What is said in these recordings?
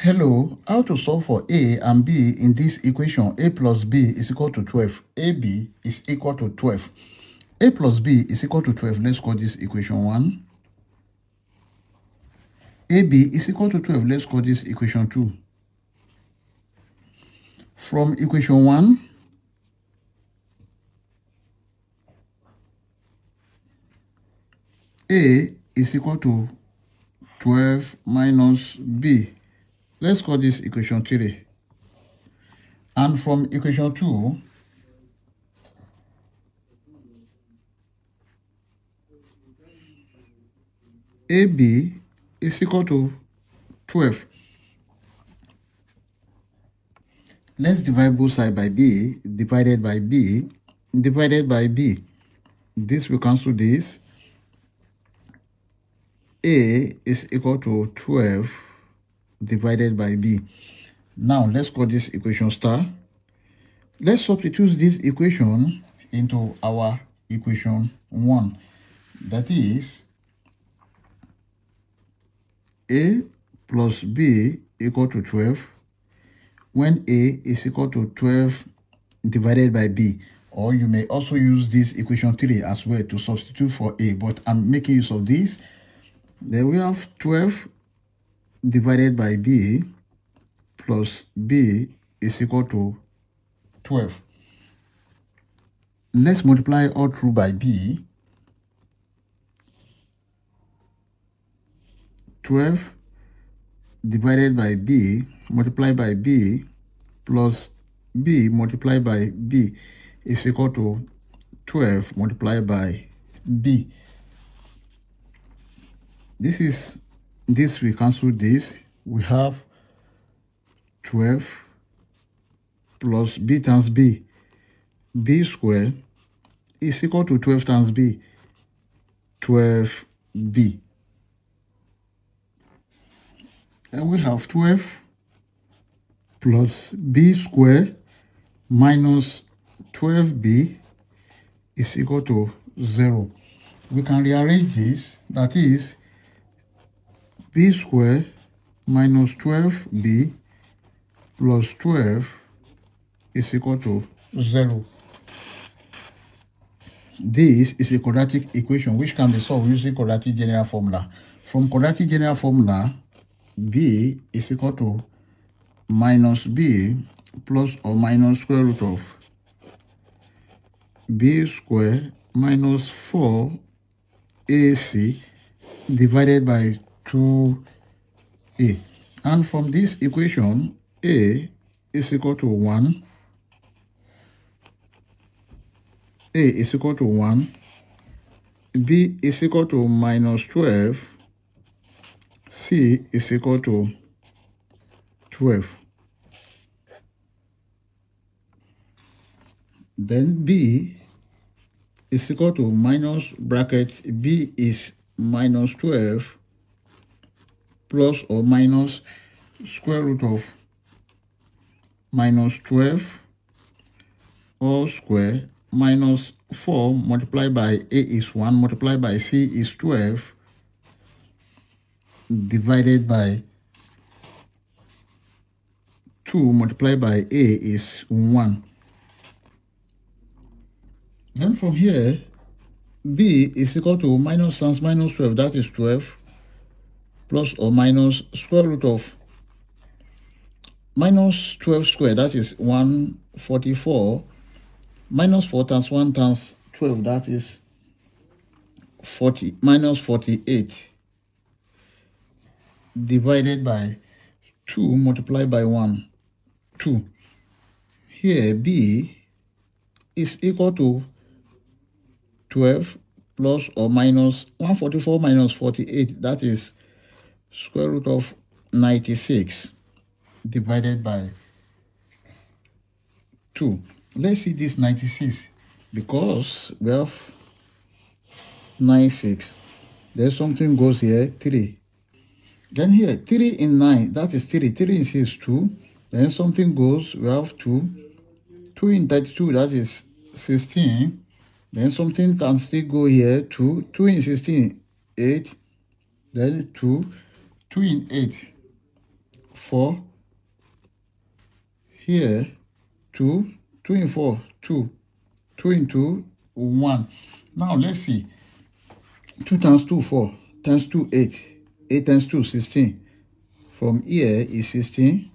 Hello, how to solve for a and b in this equation? A plus b is equal to 12. ab is equal to 12. A plus b is equal to 12. Let's call this equation 1. ab is equal to 12. Let's call this equation 2. From equation 1, a is equal to 12 minus b. Let's call this equation 3. And from equation 2, ab is equal to 12. Let's divide both sides by b, divided by b, divided by b. This will cancel this. A is equal to 12 divided by b. Now, let's call this equation star. Let's substitute this equation into our equation 1. That is, a plus b equal to 12 when a is equal to 12 divided by b. Or you may also use this equation 3 as well to substitute for a, but I'm making use of this. Then we have 12 divided by b plus b is equal to 12. Let's multiply all through by b. 12 divided by b multiplied by b plus b multiplied by b is equal to 12 multiplied by b. This we cancel this. We have 12 plus b times b. B squared is equal to 12 times b, 12b. And we have 12 plus b squared minus 12b is equal to 0. We can rearrange this. That is, b squared minus 12b plus 12 is equal to 0. This is a quadratic equation which can be solved using quadratic general formula. From quadratic general formula, b is equal to minus b plus or minus square root of b squared minus 4ac divided by 2a. And from this equation, a is equal to 1. A is equal to 1. B is equal to minus 12. C is equal to 12. Then B is equal to minus bracket B is minus 12 plus or minus square root of minus 12 all square minus 4 multiplied by A is 1 multiplied by C is 12 divided by 2 multiplied by A is 1. Then from here, B is equal to minus times minus 12, that is 12, plus or minus square root of minus 12 squared, that is 144, minus 4 times 1 times 12, that is 40, minus 48, divided by 2 multiplied by 1, 2. Here, B is equal to 12 plus or minus 144 minus 48, that is square root of 96 divided by 2. Let's see this 96 because we have 96. There's something goes here, 3. Then here, 3 in 9, that is 3. 3 in 6 is 2. Then something goes, we have 2. 2 in 32, that is 16. Then something can still go here, 2. 2 in 16, 8. Then 2. 2 in 8, 4. Here, 2. 2 in 4, 2. 2 in 2, 1. Now, let's see. 2 times 2, 4. Times 2, 8. 8 times 2, 16. From here is 16.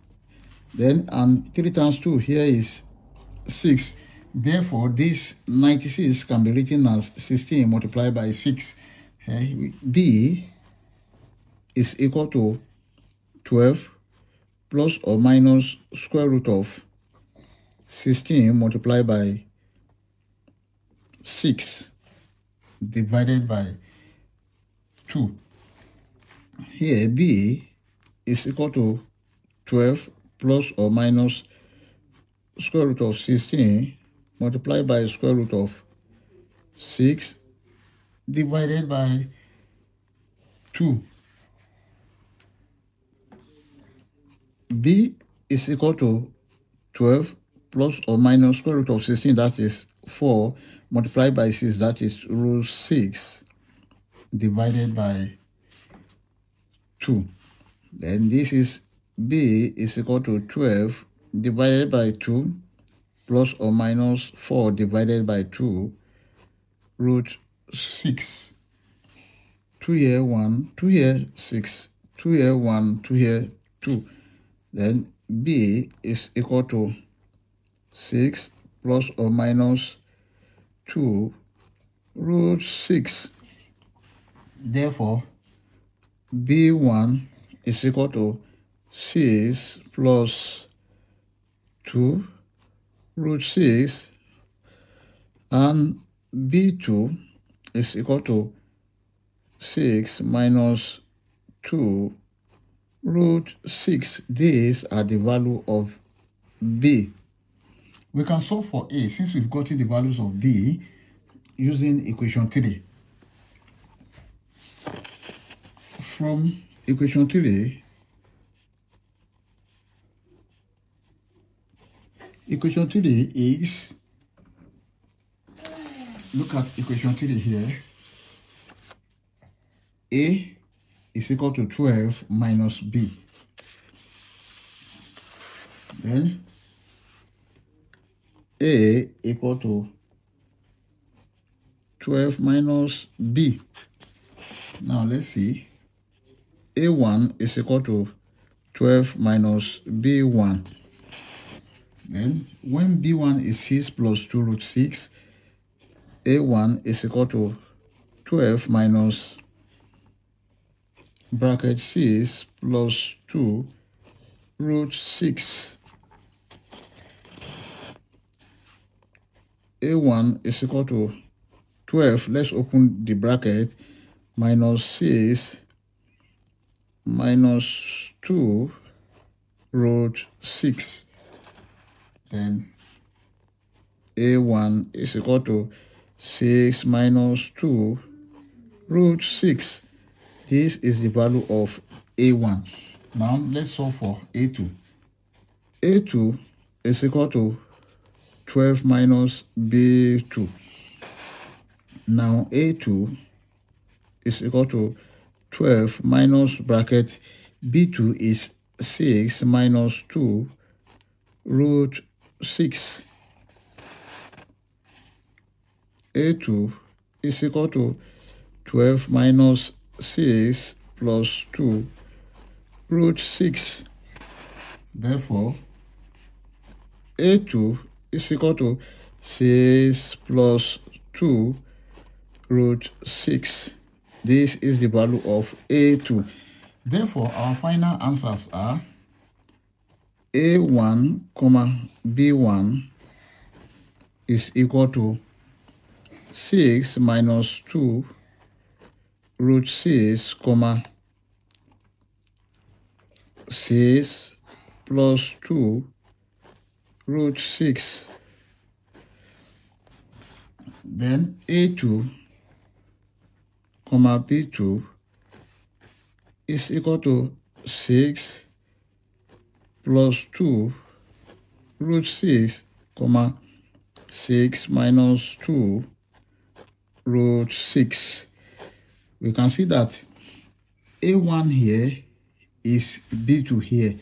Then, and 3 times 2, here is 6. Therefore, this 96 can be written as 16 multiplied by 6. B is equal to 12 plus or minus square root of 16 multiplied by 6 divided by 2. Here, B is equal to 12 plus or minus square root of 16 multiplied by square root of 6 divided by 2. B is equal to 12 plus or minus square root of 16, that is 4, multiplied by 6, that is root 6, divided by 2. Then this is B is equal to 12 divided by 2 plus or minus 4 divided by 2, root 6. 2 here, 1, 2 here, 6, 2 here, 1, 2 here, 2. Then B is equal to 6 plus or minus 2 root 6. Therefore, B1 is equal to 6 plus 2 root 6, and B2 is equal to 6 minus 2 root 6. These are the value of B. We can solve for A since we've gotten the values of B using equation 3. From equation 3, equation 3 is, look at equation 3 here. A is equal to 12 minus B. Then A equal to 12 minus B. Now let's see. A1 is equal to 12 minus B1. Then when B1 is 6 plus 2 root 6, A1 is equal to 12 minus bracket 6 plus 2 root 6. A1 is equal to 12, let's open the bracket, minus 6 minus 2 root 6. Then A1 is equal to 6 minus 2 root 6. This is the value of A1. Now let's solve for A2. A2 is equal to 12 minus B2. Now A2 is equal to 12 minus bracket B2 is 6 minus 2 root 6. A2 is equal to 12 minus 6 plus 2 root 6. Therefore, A2 is equal to 6 plus 2 root 6. This is the value of A2. Therefore, our final answers are A1, B1 is equal to 6 minus 2 root 6, 6 plus 2 root 6. Then A2, B2 is equal to 6 plus 2 root 6, 6 minus 2 root 6. We can see that A1 here is B2 here.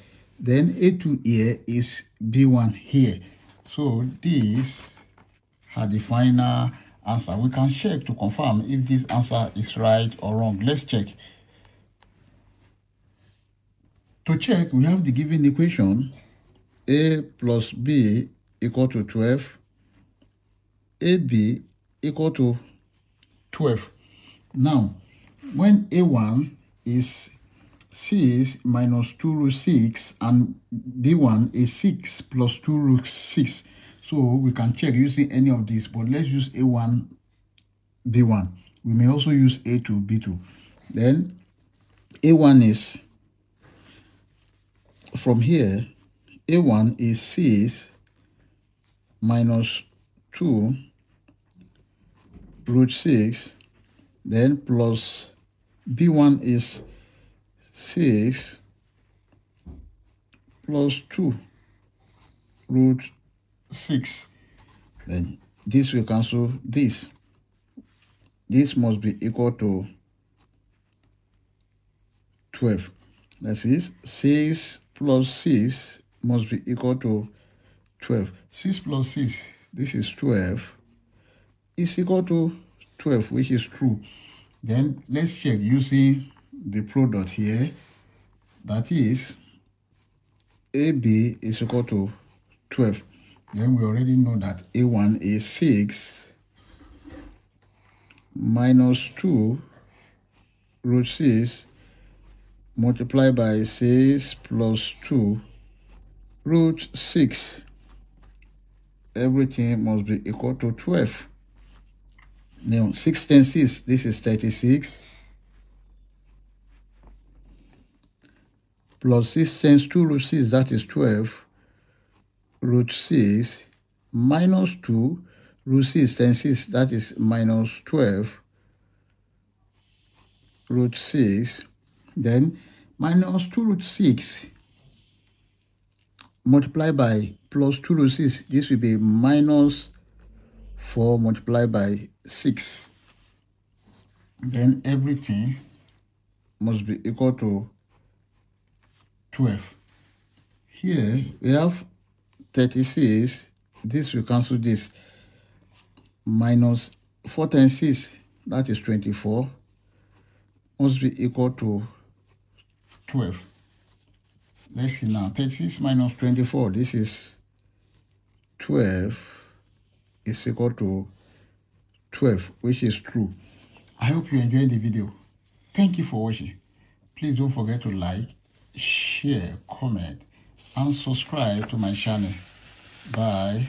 Then A2 here is B1 here. So this had the final answer. We can check to confirm if this answer is right or wrong. Let's check. To check, we have the given equation A plus B equal to 12, AB equal to 12. Now, when A1 is 6 minus 2 root 6 and B1 is 6 plus 2 root 6. So we can check using any of these, but let's use A1, B1. We may also use A2, B2. Then A1 is, from here, A1 is 6 minus 2 root 6, then plus B1 is 6 plus 2 root 6. Then this will cancel this. This must be equal to 12. That is 6 plus 6 must be equal to 12. 6 plus 6, this is 12, is equal to 12, which is true. Then let's check using the product here. That is AB is equal to 12. Then we already know that A1 is 6 minus 2 root 6 multiplied by 6 plus 2 root 6. Everything must be equal to 12. Now 6 times 6, this is 36. Plus 6 times 2 root 6, that is 12. Root 6 minus 2 root 6 times 6, that is minus 12. Root 6. Then minus 2 root 6 multiplied by plus 2 root 6. This will be minus 4 multiplied by 6. Then everything must be equal to 12. Here we have 36. This will cancel this. Minus 4 times 6, that is 24, must be equal to 12. Let's see now. 36 minus 24, this is 12, is equal to 12, which is true. I hope you enjoyed the video. Thank you for watching. Please don't forget to like, share, comment, and subscribe to my channel. Bye.